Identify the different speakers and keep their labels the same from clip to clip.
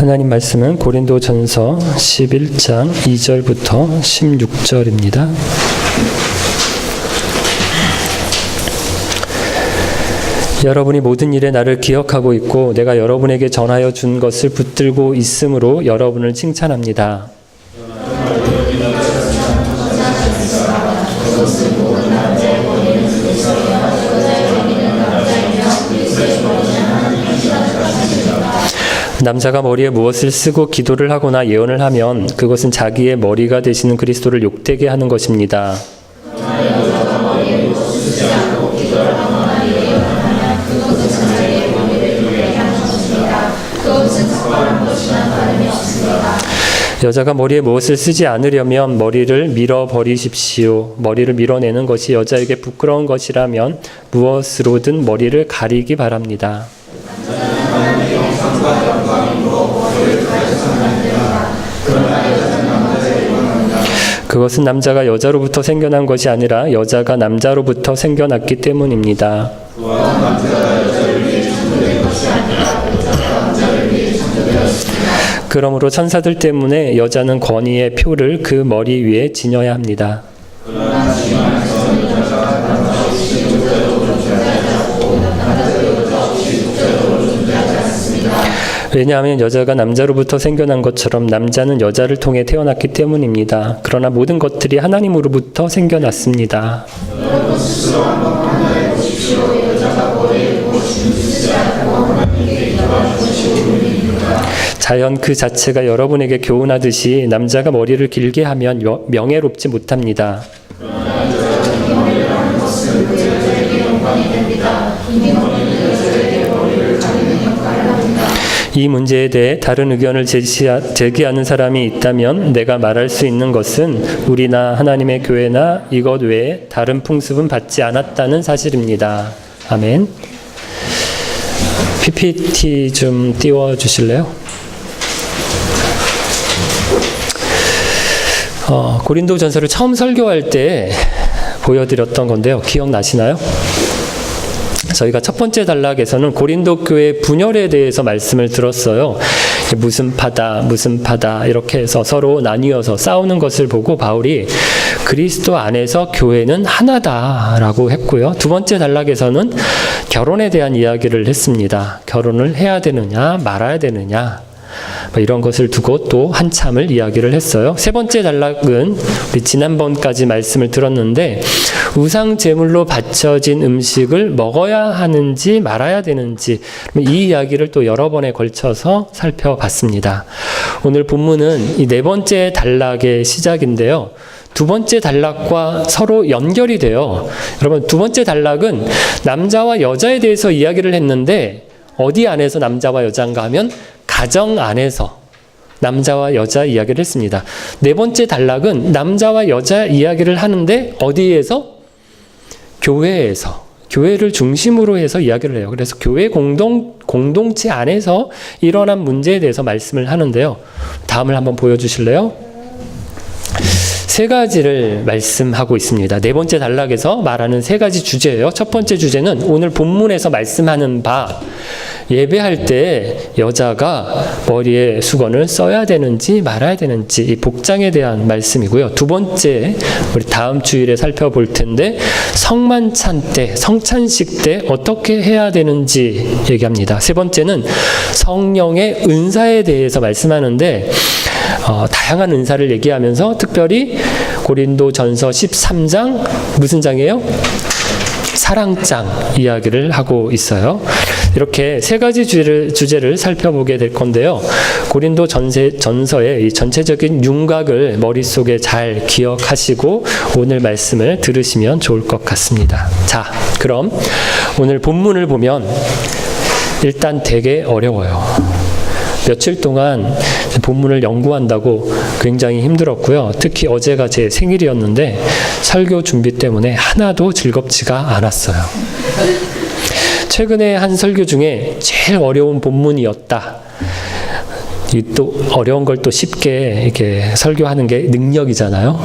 Speaker 1: 하나님 말씀은 고린도전서 11장 2절부터 16절입니다. 여러분이 모든 일에 나를 기억하고 있고 내가 여러분에게 전하여 준 것을 붙들고 있으므로 여러분을 칭찬합니다. 남자가 머리에 무엇을 쓰고 기도를 하거나 예언을 하면 그것은 자기의 머리가 되시는 그리스도를 욕되게 하는 것입니다. 여자가 머리에 무엇을 쓰지 않으려면 머리를 밀어버리십시오. 머리를 밀어내는 것이 여자에게 부끄러운 것이라면 무엇으로든 머리를 가리기 바랍니다. 그것은 남자가 여자로부터 생겨난 것이 아니라 여자가 남자로부터 생겨났기 때문입니다. 그러므로 천사들 때문에 여자는 권위의 표를 그 머리 위에 지녀야 합니다. 왜냐하면 여자가 남자로부터 생겨난 것처럼 남자는 여자를 통해 태어났기 때문입니다. 그러나 모든 것들이 하나님으로부터 생겨났습니다. 자연 그 자체가 여러분에게 교훈하듯이 남자가 머리를 길게 하면 명예롭지 못합니다. 이 문제에 대해 다른 의견을 제기하는 사람이 있다면 내가 말할 수 있는 것은 우리나 하나님의 교회나 이것 외에 다른 풍습은 받지 않았다는 사실입니다. 아멘. PPT 좀 띄워주실래요? 고린도전서를 처음 설교할 때 보여드렸던 건데요. 기억나시나요? 저희가 첫 번째 단락에서는 고린도 교회 분열에 대해서 말씀을 들었어요. 무슨 파다 이렇게 해서 서로 나뉘어서 싸우는 것을 보고 바울이 그리스도 안에서 교회는 하나다라고 했고요. 두 번째 단락에서는 결혼에 대한 이야기를 했습니다. 결혼을 해야 되느냐 말아야 되느냐 이런 것을 두고 또 한참을 이야기를 했어요. 세 번째 단락은 우리 지난번까지 말씀을 들었는데 우상 제물로 바쳐진 음식을 먹어야 하는지 말아야 되는지 이 이야기를 또 여러 번에 걸쳐서 살펴봤습니다. 오늘 본문은 이 네 번째 단락의 시작인데요. 두 번째 단락과 서로 연결이 돼요. 여러분, 두 번째 단락은 남자와 여자에 대해서 이야기를 했는데 어디 안에서 남자와 여자인가 하면 가정 안에서 남자와 여자 이야기를 했습니다. 네 번째 단락은 남자와 여자 이야기를 하는데 어디에서? 교회에서. 교회를 중심으로 해서 이야기를 해요. 그래서 교회 공동체 안에서 일어난 문제에 대해서 말씀을 하는데요. 다음을 한번 보여주실래요? 세 가지를 말씀하고 있습니다. 네 번째 단락에서 말하는 세 가지 주제예요. 첫 번째 주제는 오늘 본문에서 말씀하는 바 예배할 때 여자가 머리에 수건을 써야 되는지 말아야 되는지 이 복장에 대한 말씀이고요. 두 번째 우리 다음 주일에 살펴볼 텐데 성만찬 때 성찬식 때 어떻게 해야 되는지 얘기합니다. 세 번째는 성령의 은사에 대해서 말씀하는데 다양한 은사를 얘기하면서 특별히 고린도전서 13장 무슨 장이에요? 사랑장 이야기를 하고 있어요. 이렇게 세 가지 주제를 살펴보게 될 건데요. 고린도 전서의 이 전체적인 윤곽을 머릿속에 잘 기억하시고 오늘 말씀을 들으시면 좋을 것 같습니다. 자, 그럼 오늘 본문을 보면 일단 되게 어려워요. 며칠 동안 본문을 연구한다고 굉장히 힘들었고요. 특히 어제가 제 생일이었는데 설교 준비 때문에 하나도 즐겁지가 않았어요. 최근에 한 설교 중에 제일 어려운 본문이었다. 또 어려운 걸 또 쉽게 이렇게 설교하는 게 능력이잖아요.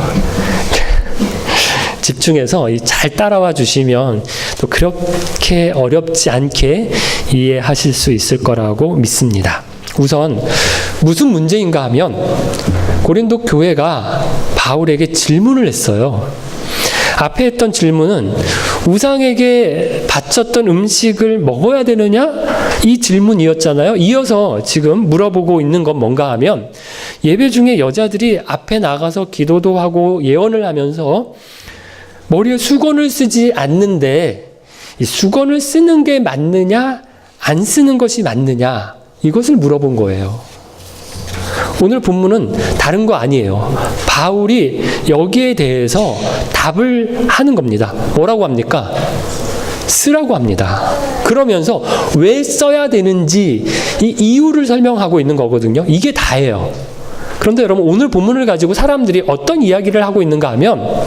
Speaker 1: 집중해서 잘 따라와 주시면 또 그렇게 어렵지 않게 이해하실 수 있을 거라고 믿습니다. 우선 무슨 문제인가 하면 고린도 교회가 바울에게 질문을 했어요. 앞에 했던 질문은 우상에게 바쳤던 음식을 먹어야 되느냐? 이 질문이었잖아요. 이어서 지금 물어보고 있는 건 뭔가 하면 예배 중에 여자들이 앞에 나가서 기도도 하고 예언을 하면서 머리에 수건을 쓰지 않는데 이 수건을 쓰는 게 맞느냐? 안 쓰는 것이 맞느냐? 이것을 물어본 거예요. 오늘 본문은 다른 거 아니에요. 바울이 여기에 대해서 답을 하는 겁니다. 뭐라고 합니까? 쓰라고 합니다. 그러면서 왜 써야 되는지 이 이유를 설명하고 있는 거거든요. 이게 다예요. 그런데 여러분 오늘 본문을 가지고 사람들이 어떤 이야기를 하고 있는가 하면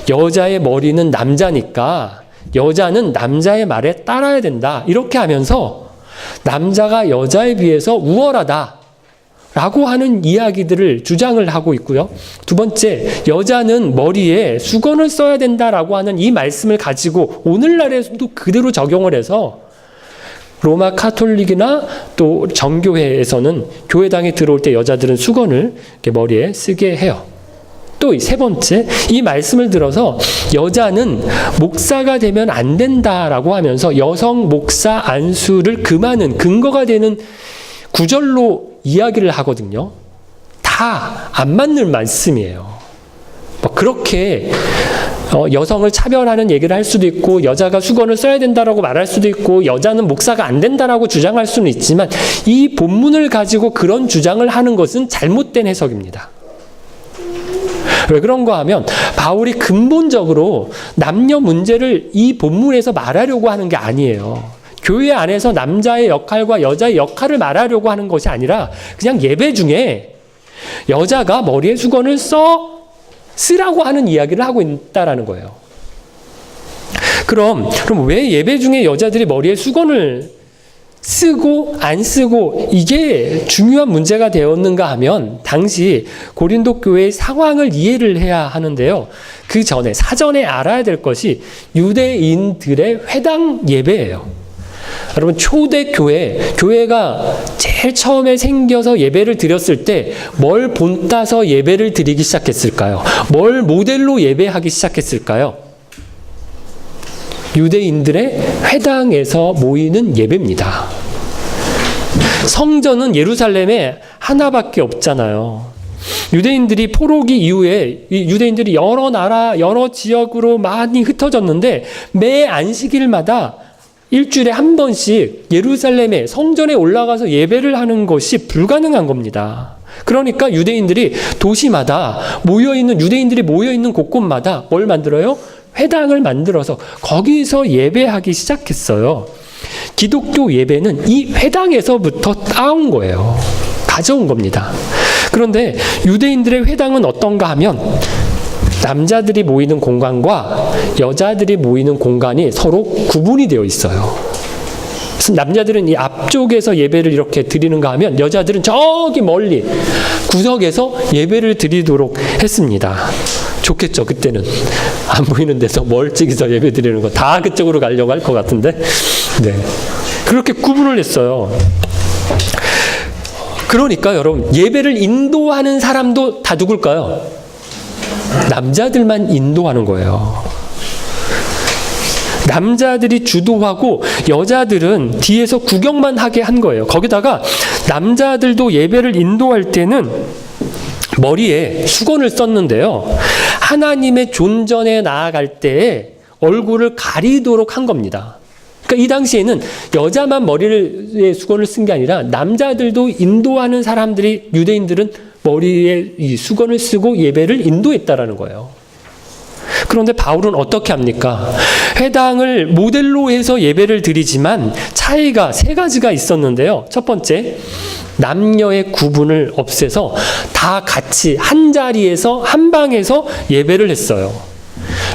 Speaker 1: 여자의 머리는 남자니까 여자는 남자의 말에 따라야 된다. 이렇게 하면서 남자가 여자에 비해서 우월하다. 라고 하는 이야기들을 주장을 하고 있고요. 두 번째, 여자는 머리에 수건을 써야 된다라고 하는 이 말씀을 가지고 오늘날에도 그대로 적용을 해서 로마 카톨릭이나 또 정교회에서는 교회당에 들어올 때 여자들은 수건을 이렇게 머리에 쓰게 해요. 또 세 번째, 이 말씀을 들어서 여자는 목사가 되면 안 된다라고 하면서 여성 목사 안수를 금하는 근거가 되는 구절로 이야기를 하거든요. 다 안 맞는 말씀이에요. 그렇게 여성을 차별하는 얘기를 할 수도 있고 여자가 수건을 써야 된다라고 말할 수도 있고 여자는 목사가 안 된다라고 주장할 수는 있지만 이 본문을 가지고 그런 주장을 하는 것은 잘못된 해석입니다. 왜 그런가 하면 바울이 근본적으로 남녀 문제를 이 본문에서 말하려고 하는 게 아니에요. 교회 안에서 남자의 역할과 여자의 역할을 말하려고 하는 것이 아니라 그냥 예배 중에 여자가 머리에 수건을 쓰라고 하는 이야기를 하고 있다라는 거예요. 그럼 왜 예배 중에 여자들이 머리에 수건을 쓰고 안 쓰고 이게 중요한 문제가 되었는가 하면 당시 고린도 교회의 상황을 이해를 해야 하는데요. 그 전에 사전에 알아야 될 것이 유대인들의 회당 예배예요. 여러분 초대 교회가 제일 처음에 생겨서 예배를 드렸을 때 뭘 본따서 예배를 드리기 시작했을까요? 뭘 모델로 예배하기 시작했을까요? 유대인들의 회당에서 모이는 예배입니다. 성전은 예루살렘에 하나밖에 없잖아요. 유대인들이 포로기 이후에 유대인들이 여러 나라 여러 지역으로 많이 흩어졌는데 매 안식일마다 일주일에 한 번씩 예루살렘에 성전에 올라가서 예배를 하는 것이 불가능한 겁니다. 그러니까 유대인들이 도시마다 유대인들이 모여있는 곳곳마다 뭘 만들어요? 회당을 만들어서 거기서 예배하기 시작했어요. 기독교 예배는 이 회당에서부터 따온 거예요. 가져온 겁니다. 그런데 유대인들의 회당은 어떤가 하면 남자들이 모이는 공간과 여자들이 모이는 공간이 서로 구분이 되어 있어요. 그래서 남자들은 이 앞쪽에서 예배를 이렇게 드리는가 하면 여자들은 저기 멀리 구석에서 예배를 드리도록 했습니다. 좋겠죠. 그때는 안 보이는 데서 멀찍이서 예배 드리는 거 다 그쪽으로 가려고 할 것 같은데 네. 그렇게 구분을 했어요. 그러니까 여러분 예배를 인도하는 사람도 다 누굴까요? 남자들만 인도하는 거예요. 남자들이 주도하고 여자들은 뒤에서 구경만 하게 한 거예요. 거기다가 남자들도 예배를 인도할 때는 머리에 수건을 썼는데요. 하나님의 존전에 나아갈 때에 얼굴을 가리도록 한 겁니다. 그러니까 이 당시에는 여자만 머리에 수건을 쓴 게 아니라 남자들도 인도하는 사람들이 유대인들은 머리에 이 수건을 쓰고 예배를 인도했다라는 거예요. 그런데 바울은 어떻게 합니까? 회당을 모델로 해서 예배를 드리지만 차이가 세 가지가 있었는데요. 첫 번째, 남녀의 구분을 없애서 다 같이 한 자리에서 한 방에서 예배를 했어요.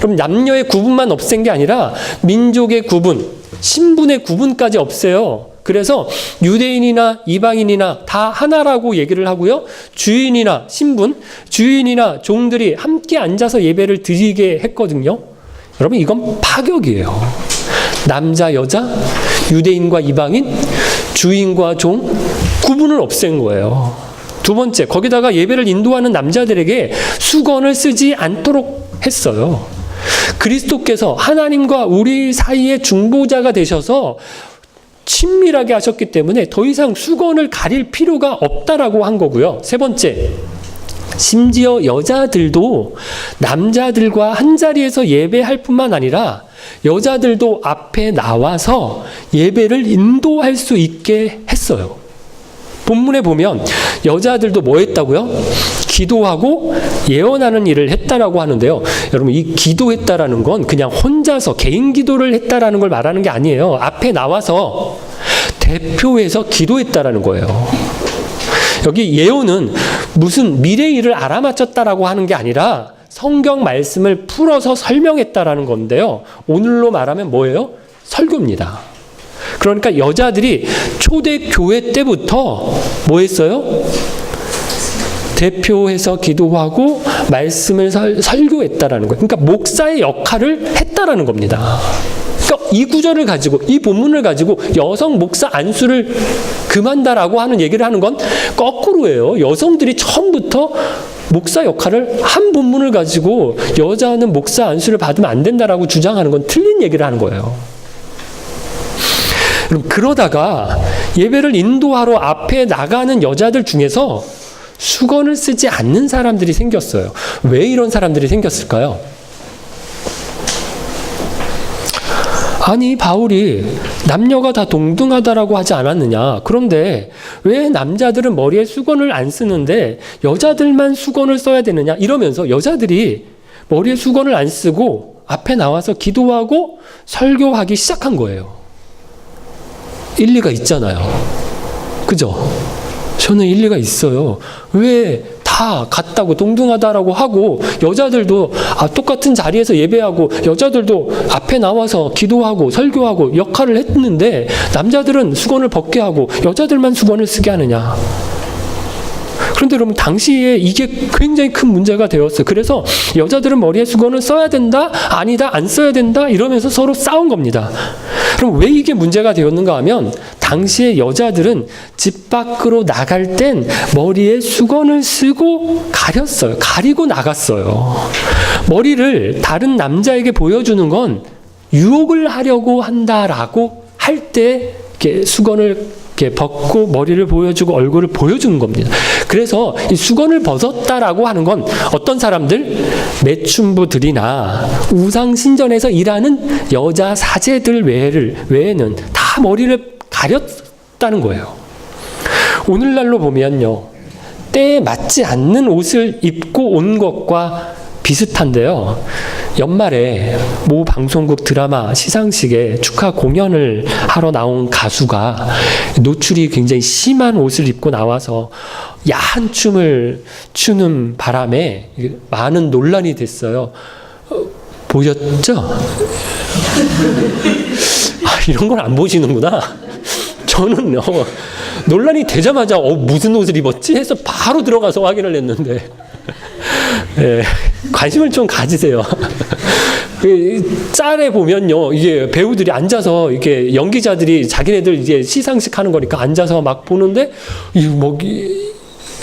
Speaker 1: 그럼 남녀의 구분만 없앤 게 아니라 민족의 구분, 신분의 구분까지 없애요. 그래서 유대인이나 이방인이나 다 하나라고 얘기를 하고요. 주인이나 신분, 주인이나 종들이 함께 앉아서 예배를 드리게 했거든요. 여러분 이건 파격이에요. 남자, 여자, 유대인과 이방인, 주인과 종 구분을 없앤 거예요. 두 번째, 거기다가 예배를 인도하는 남자들에게 수건을 쓰지 않도록 했어요. 그리스도께서 하나님과 우리 사이의 중보자가 되셔서 친밀하게 하셨기 때문에 더 이상 수건을 가릴 필요가 없다라고 한 거고요. 세 번째, 심지어 여자들도 남자들과 한자리에서 예배할 뿐만 아니라 여자들도 앞에 나와서 예배를 인도할 수 있게 했어요. 본문에 보면 여자들도 뭐 했다고요? 기도하고 예언하는 일을 했다라고 하는데요. 여러분, 이 기도했다라는 건 그냥 혼자서 개인 기도를 했다라는 걸 말하는 게 아니에요. 앞에 나와서 대표해서 기도했다라는 거예요. 여기 예언은 무슨 미래 일을 알아맞혔다라고 하는 게 아니라 성경 말씀을 풀어서 설명했다라는 건데요. 오늘로 말하면 뭐예요? 설교입니다. 그러니까 여자들이 초대교회 때부터 뭐 했어요? 대표해서 기도하고 말씀을 설교했다라는 거예요. 그러니까 목사의 역할을 했다라는 겁니다. 그러니까 이 구절을 가지고, 이 본문을 가지고 여성 목사 안수를 금한다라고 하는 얘기를 하는 건 거꾸로예요. 여성들이 처음부터 목사 역할을 한 본문을 가지고 여자는 목사 안수를 받으면 안 된다라고 주장하는 건 틀린 얘기를 하는 거예요. 그러다가 예배를 인도하러 앞에 나가는 여자들 중에서 수건을 쓰지 않는 사람들이 생겼어요. 왜 이런 사람들이 생겼을까요? 아니, 바울이 남녀가 다 동등하다라고 하지 않았느냐. 그런데 왜 남자들은 머리에 수건을 안 쓰는데 여자들만 수건을 써야 되느냐. 이러면서 여자들이 머리에 수건을 안 쓰고 앞에 나와서 기도하고 설교하기 시작한 거예요. 일리가 있잖아요. 그죠? 저는 일리가 있어요. 왜 다 같다고 동등하다라고 하고 여자들도 똑같은 자리에서 예배하고 여자들도 앞에 나와서 기도하고 설교하고 역할을 했는데 남자들은 수건을 벗게 하고 여자들만 수건을 쓰게 하느냐. 그런데 여러분, 당시에 이게 굉장히 큰 문제가 되었어요. 그래서 여자들은 머리에 수건을 써야 된다, 아니다, 안 써야 된다 이러면서 서로 싸운 겁니다. 그럼 왜 이게 문제가 되었는가 하면 당시에 여자들은 집 밖으로 나갈 땐 머리에 수건을 쓰고 가렸어요. 가리고 나갔어요. 머리를 다른 남자에게 보여주는 건 유혹을 하려고 한다라고 할 때 수건을 이렇게 벗고 머리를 보여주고 얼굴을 보여주는 겁니다. 그래서 이 수건을 벗었다라고 하는 건 어떤 사람들, 매춘부들이나 우상신전에서 일하는 여자 사제들 외에는 다 머리를 가렸다는 거예요. 오늘날로 보면요, 때에 맞지 않는 옷을 입고 온 것과 비슷한데요. 연말에 모 방송국 드라마 시상식에 축하 공연을 하러 나온 가수가 노출이 굉장히 심한 옷을 입고 나와서 야한 춤을 추는 바람에 많은 논란이 됐어요. 보셨죠? 이런 걸 안 보시는구나. 저는 논란이 되자마자 무슨 옷을 입었지? 해서 바로 들어가서 확인을 했는데 네, 관심을 좀 가지세요. 그 짤에 보면요, 이게 배우들이 앉아서 이렇게 연기자들이 자기네들 이제 시상식 하는 거니까 앉아서 막 보는데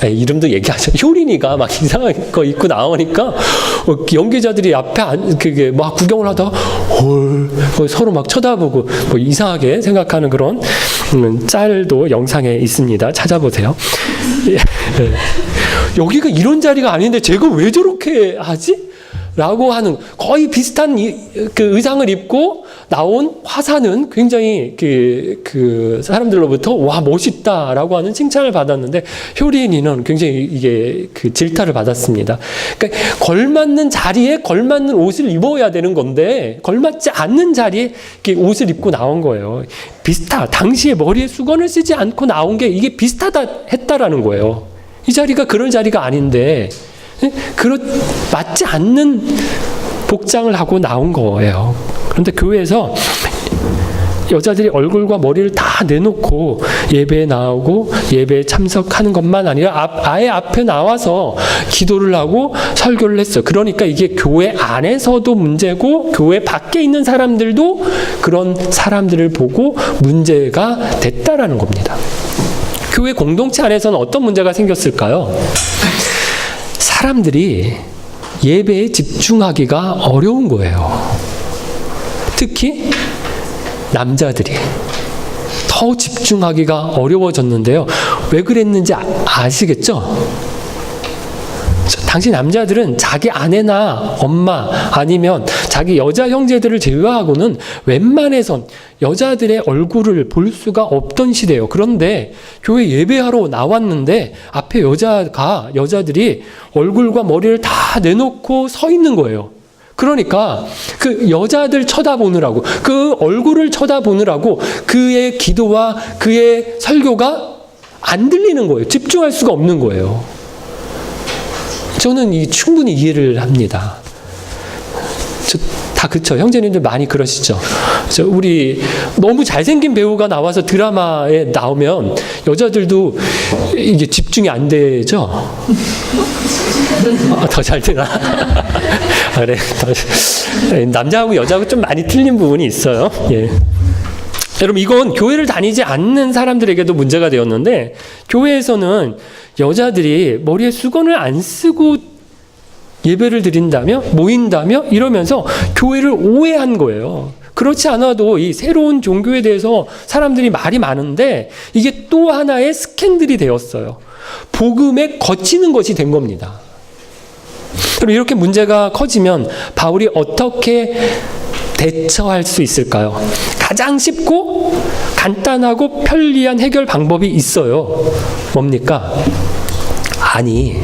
Speaker 1: 이름도 얘기하죠. 효린이가 막 이상한 거 입고 나오니까 연기자들이 앞에 그게 막 구경을 하다가 서로 막 쳐다보고 뭐 이상하게 생각하는 그런 짤도 영상에 있습니다. 찾아보세요. 여기가 이런 자리가 아닌데 제가 왜 저렇게 하지? 라고 하는 거의 비슷한 그 의상을 입고 나온 화사는 굉장히 그 사람들로부터 와 멋있다라고 하는 칭찬을 받았는데 효린이는 굉장히 이게 그 질타를 받았습니다. 그러니까 걸맞는 자리에 걸맞는 옷을 입어야 되는 건데 걸맞지 않는 자리에 이렇게 옷을 입고 나온 거예요. 당시에 머리에 수건을 쓰지 않고 나온 게 이게 비슷하다 했다라는 거예요. 이 자리가 그런 자리가 아닌데 맞지 않는 복장을 하고 나온 거예요. 그런데 교회에서 여자들이 얼굴과 머리를 다 내놓고 예배에 나오고 예배에 참석하는 것만 아니라 아예 앞에 나와서 기도를 하고 설교를 했어요. 그러니까 이게 교회 안에서도 문제고 교회 밖에 있는 사람들도 그런 사람들을 보고 문제가 됐다라는 겁니다. 교회 공동체 안에서는 어떤 문제가 생겼을까요? 사람들이 예배에 집중하기가 어려운 거예요. 특히 남자들이 더 집중하기가 어려워졌는데요. 왜 그랬는지 아시겠죠? 당시 남자들은 자기 아내나 엄마 아니면 자기 여자 형제들을 제외하고는 웬만해선 여자들의 얼굴을 볼 수가 없던 시대예요. 그런데 교회 예배하러 나왔는데 앞에 여자들이 얼굴과 머리를 다 내놓고 서 있는 거예요. 그러니까 그 여자들 쳐다보느라고, 그 얼굴을 쳐다보느라고 그의 기도와 그의 설교가 안 들리는 거예요. 집중할 수가 없는 거예요. 저는 충분히 이해를 합니다. 다 그쵸. 형제님들 많이 그러시죠. 우리 너무 잘생긴 배우가 나와서 드라마에 나오면 여자들도 이게 집중이 안 되죠. 더 잘 되나? 그래. 남자하고 여자하고 좀 많이 틀린 부분이 있어요. 예. 여러분, 이건 교회를 다니지 않는 사람들에게도 문제가 되었는데, 교회에서는 여자들이 머리에 수건을 안 쓰고 예배를 드린다며, 모인다며 이러면서 교회를 오해한 거예요. 그렇지 않아도 이 새로운 종교에 대해서 사람들이 말이 많은데 이게 또 하나의 스캔들이 되었어요. 복음에 거치는 것이 된 겁니다. 그럼 이렇게 문제가 커지면 바울이 어떻게 대처할 수 있을까요? 가장 쉽고 간단하고 편리한 해결 방법이 있어요. 뭡니까? 아니,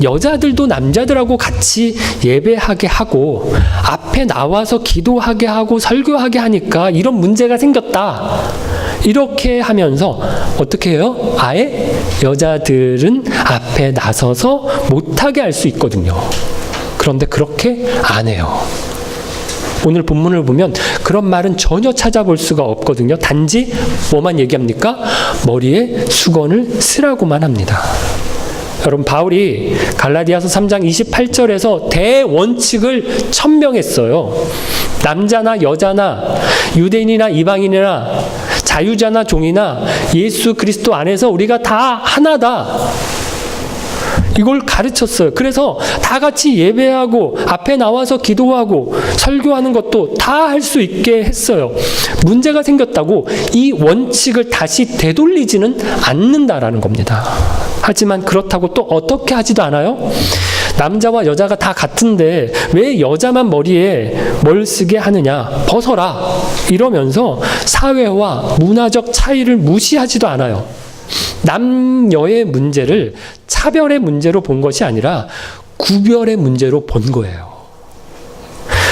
Speaker 1: 여자들도 남자들하고 같이 예배하게 하고 앞에 나와서 기도하게 하고 설교하게 하니까 이런 문제가 생겼다. 이렇게 하면서 어떻게 해요? 아예 여자들은 앞에 나서서 못하게 할 수 있거든요. 그런데 그렇게 안 해요. 오늘 본문을 보면 그런 말은 전혀 찾아볼 수가 없거든요. 단지 뭐만 얘기합니까? 머리에 수건을 쓰라고만 합니다. 여러분, 바울이 갈라디아서 3장 28절에서 대원칙을 천명했어요. 남자나 여자나 유대인이나 이방인이나 자유자나 종이나 예수 그리스도 안에서 우리가 다 하나다. 이걸 가르쳤어요. 그래서 다 같이 예배하고 앞에 나와서 기도하고 설교하는 것도 다 할 수 있게 했어요. 문제가 생겼다고 이 원칙을 다시 되돌리지는 않는다라는 겁니다. 하지만 그렇다고 또 어떻게 하지도 않아요? 남자와 여자가 다 같은데 왜 여자만 머리에 뭘 쓰게 하느냐? 벗어라. 이러면서 사회와 문화적 차이를 무시하지도 않아요. 남녀의 문제를 차별의 문제로 본 것이 아니라 구별의 문제로 본 거예요.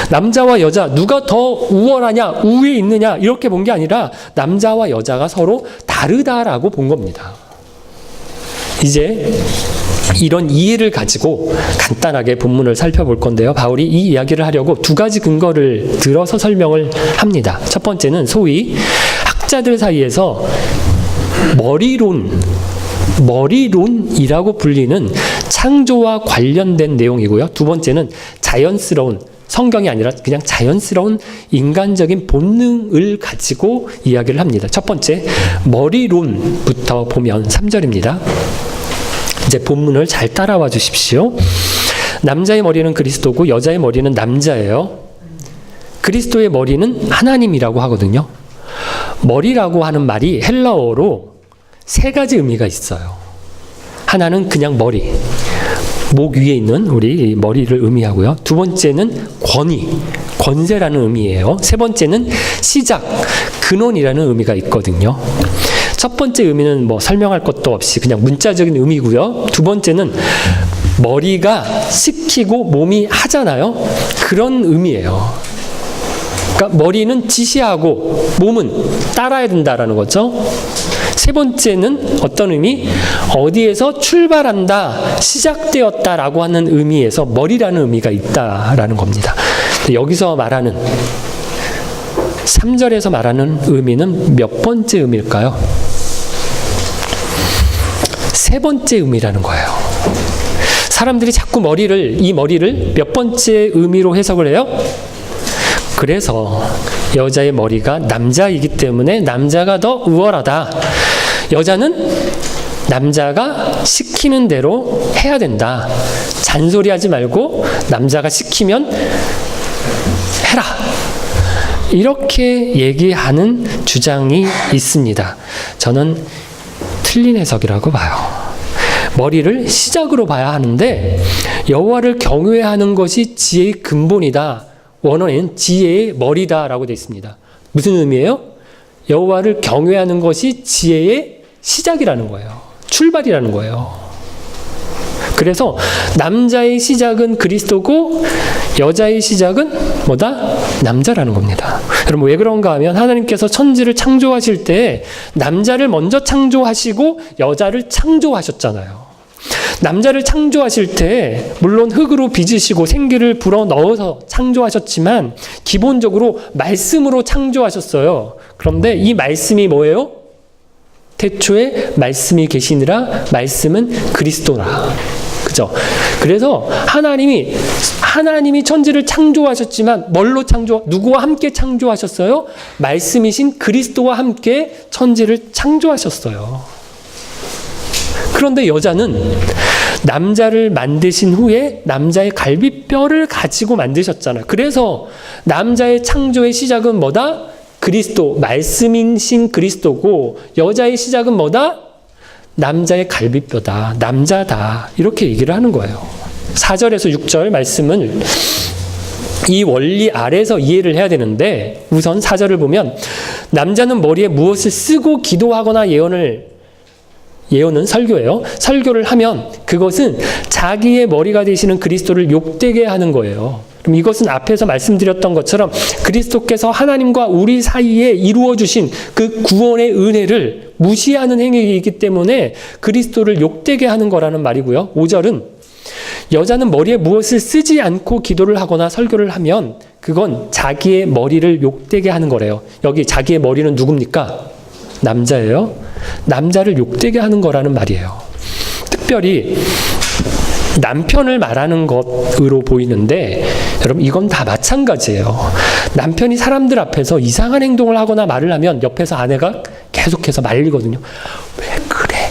Speaker 1: 남자와 여자 누가 더 우월하냐, 우위에 있느냐 이렇게 본 게 아니라 남자와 여자가 서로 다르다라고 본 겁니다. 이제 이런 이해를 가지고 간단하게 본문을 살펴볼 건데요. 바울이 이 이야기를 하려고 두 가지 근거를 들어서 설명을 합니다. 첫 번째는 소위 학자들 사이에서 머리론이라고 불리는 창조와 관련된 내용이고요. 두 번째는 자연스러운, 성경이 아니라 그냥 자연스러운 인간적인 본능을 가지고 이야기를 합니다. 첫 번째, 머리론부터 보면 3절입니다. 이제 본문을 잘 따라와 주십시오. 남자의 머리는 그리스도고 여자의 머리는 남자예요. 그리스도의 머리는 하나님이라고 하거든요. 머리라고 하는 말이 헬라어로 세 가지 의미가 있어요. 하나는 그냥 머리, 목 위에 있는 우리 머리를 의미하고요. 두 번째는 권위, 권세라는 의미예요. 세 번째는 시작, 근원이라는 의미가 있거든요. 첫 번째 의미는 뭐 설명할 것도 없이 그냥 문자적인 의미고요. 두 번째는 머리가 시키고 몸이 하잖아요. 그런 의미예요. 그러니까 머리는 지시하고 몸은 따라야 된다라는 거죠. 세 번째는 어떤 의미? 어디에서 출발한다, 시작되었다라고 하는 의미에서 머리라는 의미가 있다라는 겁니다. 여기서 말하는 3절에서 말하는 의미는 몇 번째 의미일까요? 세 번째 의미라는 거예요. 사람들이 자꾸 이 머리를 몇 번째 의미로 해석을 해요? 그래서 여자의 머리가 남자이기 때문에 남자가 더 우월하다. 여자는 남자가 시키는 대로 해야 된다. 잔소리하지 말고 남자가 시키면 해라. 이렇게 얘기하는 주장이 있습니다. 저는 틀린 해석이라고 봐요. 머리를 시작으로 봐야 하는데 여호와를 경외하는 것이 지혜의 근본이다. 원어에는 지혜의 머리다라고 되어 있습니다. 무슨 의미예요? 여호와를 경외하는 것이 지혜의 시작이라는 거예요. 출발이라는 거예요. 그래서 남자의 시작은 그리스도고 여자의 시작은 뭐다? 남자라는 겁니다. 여러분 왜 그런가 하면 하나님께서 천지를 창조하실 때 남자를 먼저 창조하시고 여자를 창조하셨잖아요. 남자를 창조하실 때 물론 흙으로 빚으시고 생기를 불어넣어서 창조하셨지만 기본적으로 말씀으로 창조하셨어요. 그런데 이 말씀이 뭐예요? 태초에 말씀이 계시니라 말씀은 그리스도라. 그죠? 그래서 하나님이 천지를 창조하셨지만 뭘로 누구와 함께 창조하셨어요? 말씀이신 그리스도와 함께 천지를 창조하셨어요. 그런데 여자는 남자를 만드신 후에 남자의 갈비뼈를 가지고 만드셨잖아요. 그래서 남자의 창조의 시작은 뭐다? 그리스도, 말씀이신 그리스도고 여자의 시작은 뭐다? 남자의 갈비뼈다, 남자다 이렇게 얘기를 하는 거예요. 4절에서 6절 말씀은 이 원리 아래서 이해를 해야 되는데 우선 4절을 보면 남자는 머리에 무엇을 쓰고 기도하거나 예언은 설교예요. 설교를 하면 그것은 자기의 머리가 되시는 그리스도를 욕되게 하는 거예요. 그럼 이것은 앞에서 말씀드렸던 것처럼 그리스도께서 하나님과 우리 사이에 이루어주신 그 구원의 은혜를 무시하는 행위이기 때문에 그리스도를 욕되게 하는 거라는 말이고요. 5절은 여자는 머리에 무엇을 쓰지 않고 기도를 하거나 설교를 하면 그건 자기의 머리를 욕되게 하는 거래요. 여기 자기의 머리는 누굽니까? 남자예요. 남자를 욕되게 하는 거라는 말이에요. 특별히 남편을 말하는 것으로 보이는데 여러분 이건 다 마찬가지예요. 남편이 사람들 앞에서 이상한 행동을 하거나 말을 하면 옆에서 아내가 계속해서 말리거든요. 왜 그래?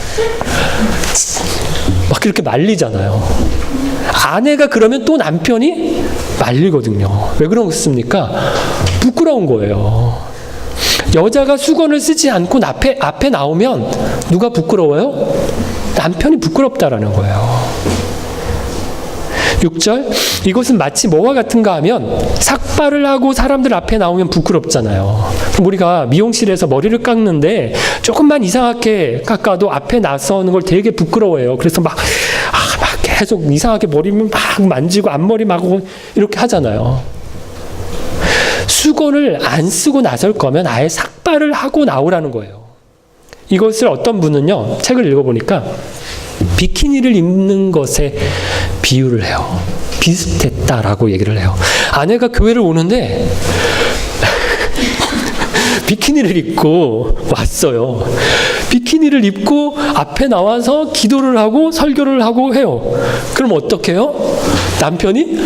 Speaker 1: 막 이렇게 말리잖아요. 아내가 그러면 또 남편이 말리거든요. 왜 그렇습니까? 부끄러운 거예요. 여자가 수건을 쓰지 않고 앞에 나오면 누가 부끄러워요? 남편이 부끄럽다라는 거예요. 6절 이것은 마치 뭐와 같은가 하면 삭발을 하고 사람들 앞에 나오면 부끄럽잖아요. 그럼 우리가 미용실에서 머리를 깎는데 조금만 이상하게 깎아도 앞에 나서는 걸 되게 부끄러워해요. 그래서 막 계속 이상하게 머리를 막 만지고 앞머리 막 이렇게 하잖아요. 수건을 안 쓰고 나설 거면 아예 삭발을 하고 나오라는 거예요. 이것을 어떤 분은요, 책을 읽어보니까 비키니를 입는 것에 비유를 해요. 비슷했다라고 얘기를 해요. 아내가 교회를 오는데 비키니를 입고 왔어요. 비키니를 입고 앞에 나와서 기도를 하고 설교를 하고 해요. 그럼 어떻게 해요? 남편이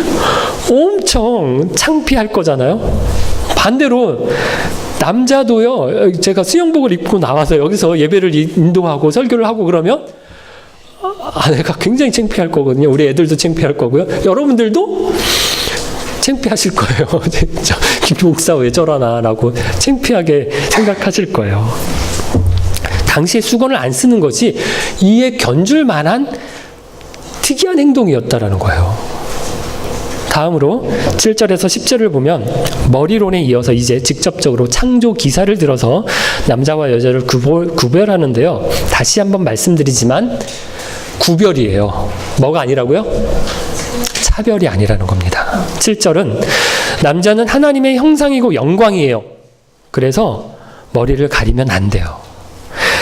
Speaker 1: 엄청 창피할 거잖아요. 반대로 남자도요. 제가 수영복을 입고 나와서 여기서 예배를 인도하고 설교를 하고 그러면 아내가 굉장히 창피할 거거든요. 우리 애들도 창피할 거고요. 여러분들도 창피하실 거예요. 김 목사 왜 저러나 라고 창피하게 생각하실 거예요. 당시에 수건을 안 쓰는 것이 이에 견줄 만한 특이한 행동이었다라는 거예요. 다음으로 7절에서 10절을 보면 머리론에 이어서 이제 직접적으로 창조 기사를 들어서 남자와 여자를 구별하는데요. 다시 한번 말씀드리지만 구별이에요. 뭐가 아니라고요? 차별이 아니라는 겁니다. 7절은 남자는 하나님의 형상이고 영광이에요. 그래서 머리를 가리면 안 돼요.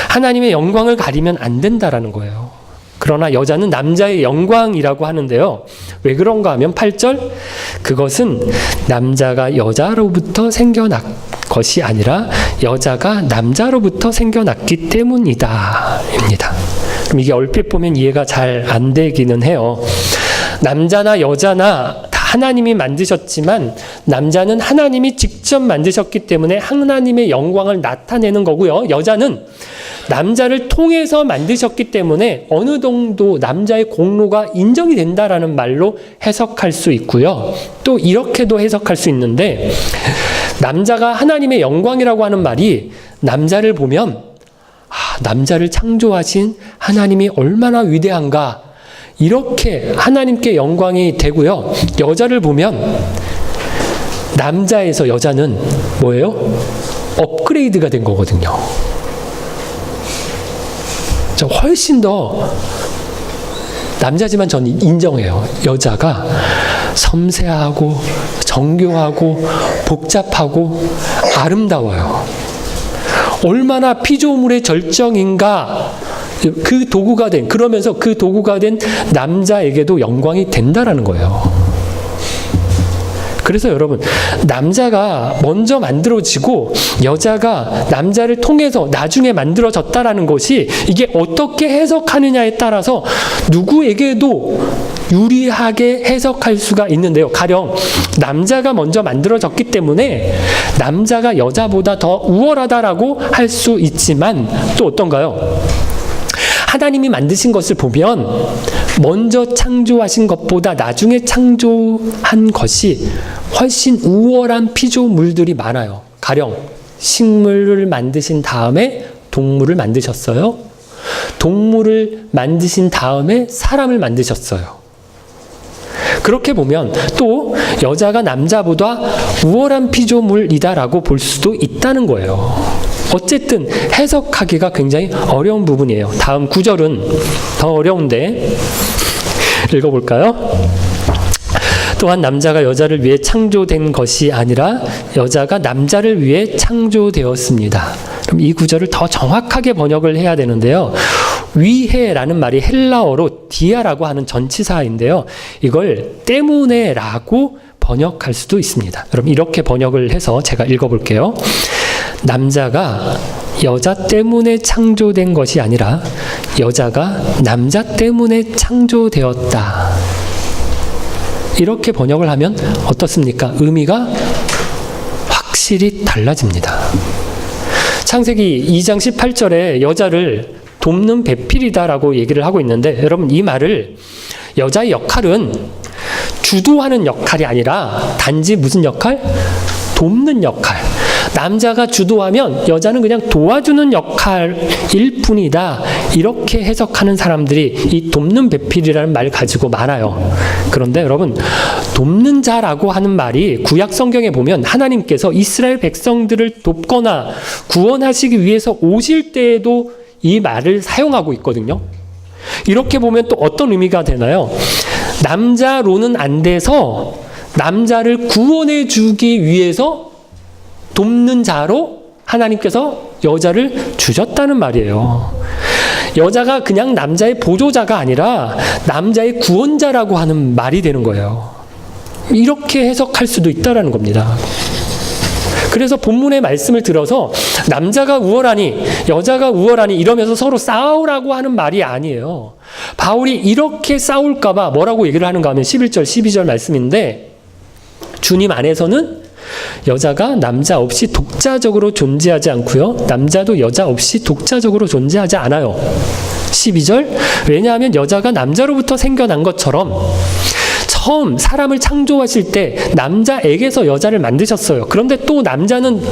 Speaker 1: 하나님의 영광을 가리면 안 된다라는 거예요. 그러나 여자는 남자의 영광이라고 하는데요. 왜 그런가 하면 8절 그것은 남자가 여자로부터 생겨난 것이 아니라 여자가 남자로부터 생겨났기 때문이다 입니다. 그럼 이게 얼핏 보면 이해가 잘 안 되기는 해요. 남자나 여자나 다 하나님이 만드셨지만 남자는 하나님이 직접 만드셨기 때문에 하나님의 영광을 나타내는 거고요. 여자는 남자를 통해서 만드셨기 때문에 어느 정도 남자의 공로가 인정이 된다라는 말로 해석할 수 있고요. 또 이렇게도 해석할 수 있는데, 남자가 하나님의 영광이라고 하는 말이 남자를 보면 남자를 창조하신 하나님이 얼마나 위대한가, 이렇게 하나님께 영광이 되고요. 여자를 보면 남자에서 여자는 뭐예요? 업그레이드가 된 거거든요. 훨씬 더 남자지만 저는 인정해요. 여자가 섬세하고 정교하고 복잡하고 아름다워요. 얼마나 피조물의 절정인가. 그 도구가 된, 그러면서 그 도구가 된 남자에게도 영광이 된다라는 거예요. 그래서 여러분, 남자가 먼저 만들어지고 여자가 남자를 통해서 나중에 만들어졌다라는 것이, 이게 어떻게 해석하느냐에 따라서 누구에게도 유리하게 해석할 수가 있는데요. 가령 남자가 먼저 만들어졌기 때문에 남자가 여자보다 더 우월하다라고 할 수 있지만, 또 어떤가요? 하나님이 만드신 것을 보면 먼저 창조하신 것보다 나중에 창조한 것이 훨씬 우월한 피조물들이 많아요. 가령 식물을 만드신 다음에 동물을 만드셨어요. 동물을 만드신 다음에 사람을 만드셨어요. 그렇게 보면 또 여자가 남자보다 우월한 피조물이다라고 볼 수도 있다는 거예요. 어쨌든 해석하기가 굉장히 어려운 부분이에요. 다음 9절은 더 어려운데 읽어볼까요? 또한 남자가 여자를 위해 창조된 것이 아니라 여자가 남자를 위해 창조되었습니다. 그럼 이 구절을 더 정확하게 번역을 해야 되는데요. 위해라는 말이 헬라어로 디아라고 하는 전치사인데요. 이걸 때문에라고 번역할 수도 있습니다. 그럼 이렇게 번역을 해서 제가 읽어볼게요. 남자가 여자 때문에 창조된 것이 아니라 여자가 남자 때문에 창조되었다. 이렇게 번역을 하면 어떻습니까? 의미가 확실히 달라집니다. 창세기 2장 18절에 여자를 돕는 배필이다라고 얘기를 하고 있는데, 여러분 이 말을, 여자의 역할은 주도하는 역할이 아니라 단지 무슨 역할? 돕는 역할. 남자가 주도하면 여자는 그냥 도와주는 역할일 뿐이다. 이렇게 해석하는 사람들이 이 돕는 배필이라는 말 가지고 많아요. 그런데 여러분, 돕는 자라고 하는 말이 구약 성경에 보면 하나님께서 이스라엘 백성들을 돕거나 구원하시기 위해서 오실 때에도 이 말을 사용하고 있거든요. 이렇게 보면 또 어떤 의미가 되나요? 남자로는 안 돼서 남자를 구원해 주기 위해서 돕는 자로 하나님께서 여자를 주셨다는 말이에요. 여자가 그냥 남자의 보조자가 아니라 남자의 구원자라고 하는 말이 되는 거예요. 이렇게 해석할 수도 있다라는 겁니다. 그래서 본문의 말씀을 들어서 남자가 우월하니 여자가 우월하니 이러면서 서로 싸우라고 하는 말이 아니에요. 바울이 이렇게 싸울까 봐 뭐라고 얘기를 하는가 하면 11절 12절 말씀인데, 주님 안에서는 여자가 남자 없이 독자적으로 존재하지 않고요, 남자도 여자 없이 독자적으로 존재하지 않아요. 12절, 왜냐하면 여자가 남자로부터 생겨난 것처럼 처음 사람을 창조하실 때 남자에게서 여자를 만드셨어요. 그런데 또 남자는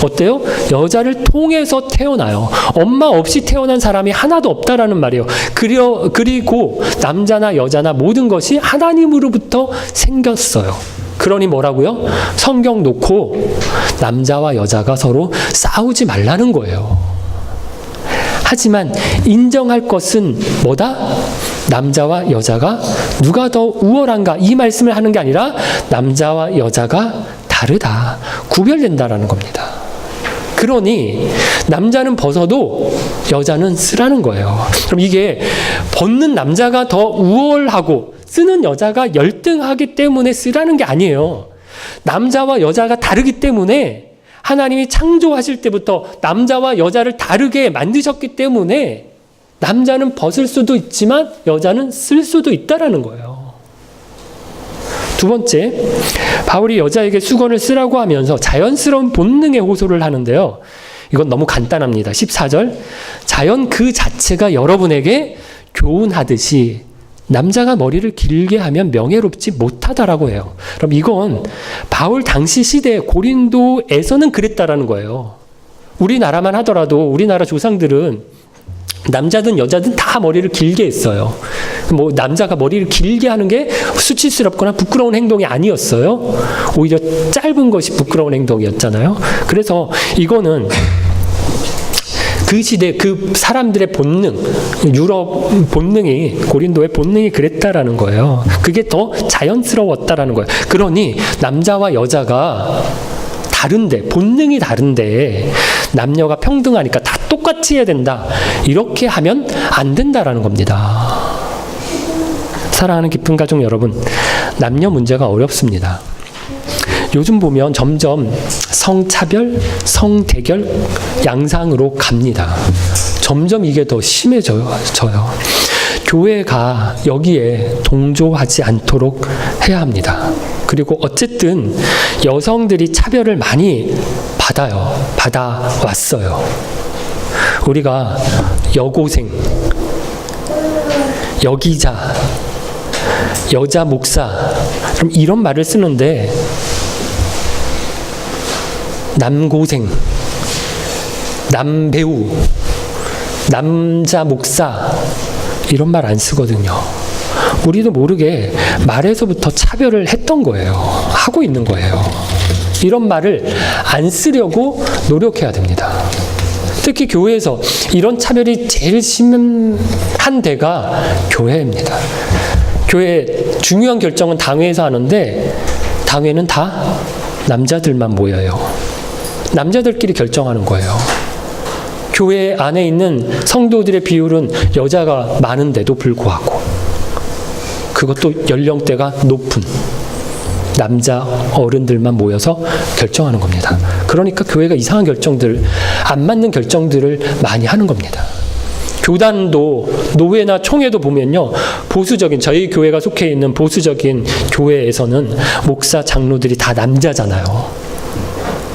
Speaker 1: 어때요? 여자를 통해서 태어나요. 엄마 없이 태어난 사람이 하나도 없다라는 말이에요. 그리고 남자나 여자나 모든 것이 하나님으로부터 생겼어요. 그러니 뭐라고요? 성경 놓고 남자와 여자가 서로 싸우지 말라는 거예요. 하지만 인정할 것은 뭐다? 남자와 여자가 누가 더 우월한가, 이 말씀을 하는 게 아니라 남자와 여자가 다르다, 구별된다라는 겁니다. 그러니 남자는 벗어도 여자는 쓰라는 거예요. 그럼 이게 벗는 남자가 더 우월하고 쓰는 여자가 열등하기 때문에 쓰라는 게 아니에요. 남자와 여자가 다르기 때문에 하나님이 창조하실 때부터 남자와 여자를 다르게 만드셨기 때문에 남자는 벗을 수도 있지만 여자는 쓸 수도 있다라는 거예요. 두 번째, 바울이 여자에게 수건을 쓰라고 하면서 자연스러운 본능에 호소를 하는데요. 이건 너무 간단합니다. 14절, 자연 그 자체가 여러분에게 교훈하듯이 남자가 머리를 길게 하면 명예롭지 못하다라고 해요. 그럼 이건 바울 당시 시대 고린도에서는 그랬다라는 거예요. 우리나라만 하더라도 우리나라 조상들은 남자든 여자든 다 머리를 길게 했어요. 뭐 남자가 머리를 길게 하는 게 수치스럽거나 부끄러운 행동이 아니었어요. 오히려 짧은 것이 부끄러운 행동이었잖아요. 그래서 이거는 그 시대 그 사람들의 본능, 유럽 본능이, 고린도의 본능이 그랬다라는 거예요. 그게 더 자연스러웠다라는 거예요. 그러니 남자와 여자가 다른데, 본능이 다른데 남녀가 평등하니까 다 똑같이 해야 된다, 이렇게 하면 안 된다라는 겁니다. 사랑하는 깊은 가족 여러분, 남녀 문제가 어렵습니다. 요즘 보면 점점 성차별, 성대결 양상으로 갑니다. 점점 이게 더 심해져요. 교회가 여기에 동조하지 않도록 해야 합니다. 그리고 어쨌든 여성들이 차별을 많이 받아왔어요. 우리가 여고생, 여기자, 여자 목사, 그럼 이런 말을 쓰는데 남고생, 남배우, 남자 목사 이런 말 안 쓰거든요. 우리도 모르게 말에서부터 차별을 했던 거예요. 하고 있는 거예요. 이런 말을 안 쓰려고 노력해야 됩니다. 특히 교회에서 이런 차별이 제일 심한 데가 교회입니다. 교회 중요한 결정은 당회에서 하는데 당회는 다 남자들만 모여요. 남자들끼리 결정하는 거예요. 교회 안에 있는 성도들의 비율은 여자가 많은데도 불구하고 그것도 연령대가 높은 남자 어른들만 모여서 결정하는 겁니다. 그러니까 교회가 이상한 결정들, 안 맞는 결정들을 많이 하는 겁니다. 교단도 노회나 총회도 보면요, 보수적인, 저희 교회가 속해 있는 보수적인 교회에서는 목사 장로들이 다 남자잖아요.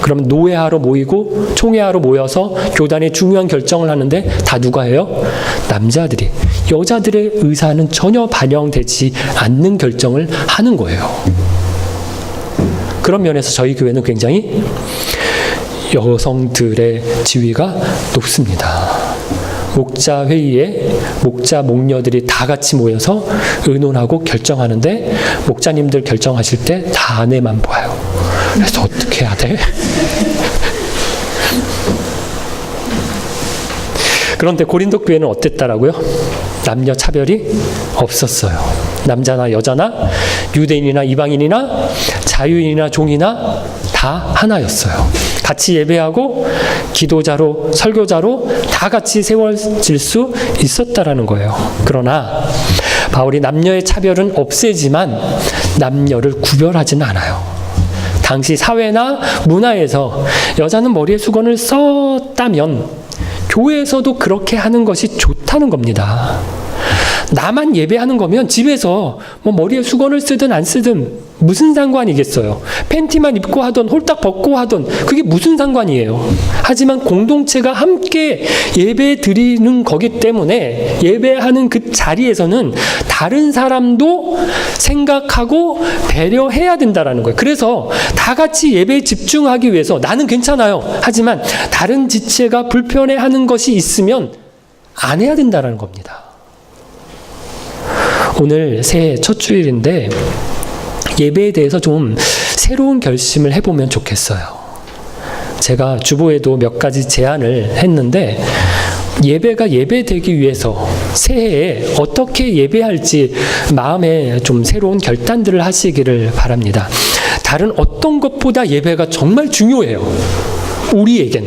Speaker 1: 그럼 노회하러 모이고 총회하러 모여서 교단의 중요한 결정을 하는데 다 누가 해요? 남자들이. 여자들의 의사는 전혀 반영되지 않는 결정을 하는 거예요. 그런 면에서 저희 교회는 굉장히 여성들의 지위가 높습니다. 목자 회의에 목자 목녀들이 다 같이 모여서 의논하고 결정하는데 목자님들 결정하실 때 다 아내만 봐요. 그래서 어떻게 해야 돼? 그런데 고린도 교회는 어땠다라고요? 남녀 차별이 없었어요. 남자나 여자나 유대인이나 이방인이나 자유인이나 종이나 다 하나였어요. 같이 예배하고 기도자로 설교자로 다 같이 세워질 수 있었다라는 거예요. 그러나 바울이 남녀의 차별은 없애지만 남녀를 구별하지는 않아요. 당시 사회나 문화에서 여자는 머리에 수건을 썼다면 교회에서도 그렇게 하는 것이 좋다는 겁니다. 나만 예배하는 거면 집에서 뭐 머리에 수건을 쓰든 안 쓰든 무슨 상관이겠어요. 팬티만 입고 하든 홀딱 벗고 하든 그게 무슨 상관이에요. 하지만 공동체가 함께 예배 드리는 거기 때문에 예배하는 그 자리에서는 다른 사람도 생각하고 배려해야 된다라는 거예요. 그래서 다 같이 예배에 집중하기 위해서 나는 괜찮아요. 하지만 다른 지체가 불편해하는 것이 있으면 안 해야 된다라는 겁니다. 오늘 새해 첫 주일인데 예배에 대해서 좀 새로운 결심을 해보면 좋겠어요. 제가 주보에도 몇 가지 제안을 했는데 예배가 예배되기 위해서 새해에 어떻게 예배할지 마음에 좀 새로운 결단들을 하시기를 바랍니다. 다른 어떤 것보다 예배가 정말 중요해요. 우리에겐.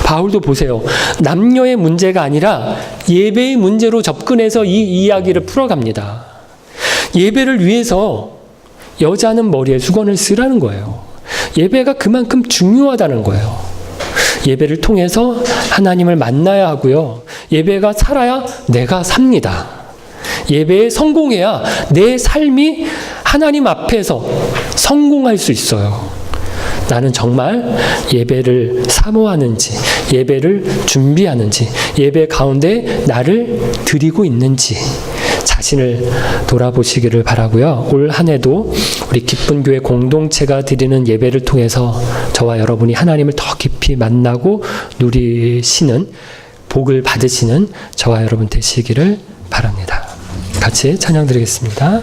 Speaker 1: 바울도 보세요. 남녀의 문제가 아니라 예배의 문제로 접근해서 이 이야기를 풀어갑니다. 예배를 위해서 여자는 머리에 수건을 쓰라는 거예요. 예배가 그만큼 중요하다는 거예요. 예배를 통해서 하나님을 만나야 하고요. 예배가 살아야 내가 삽니다. 예배에 성공해야 내 삶이 하나님 앞에서 성공할 수 있어요. 나는 정말 예배를 사모하는지, 예배를 준비하는지, 예배 가운데 나를 드리고 있는지 자신을 돌아보시기를 바라고요. 올 한 해도 우리 기쁜 교회 공동체가 드리는 예배를 통해서 저와 여러분이 하나님을 더 깊이 만나고 누리시는, 복을 받으시는 저와 여러분 되시기를 바랍니다. 같이 찬양 드리겠습니다.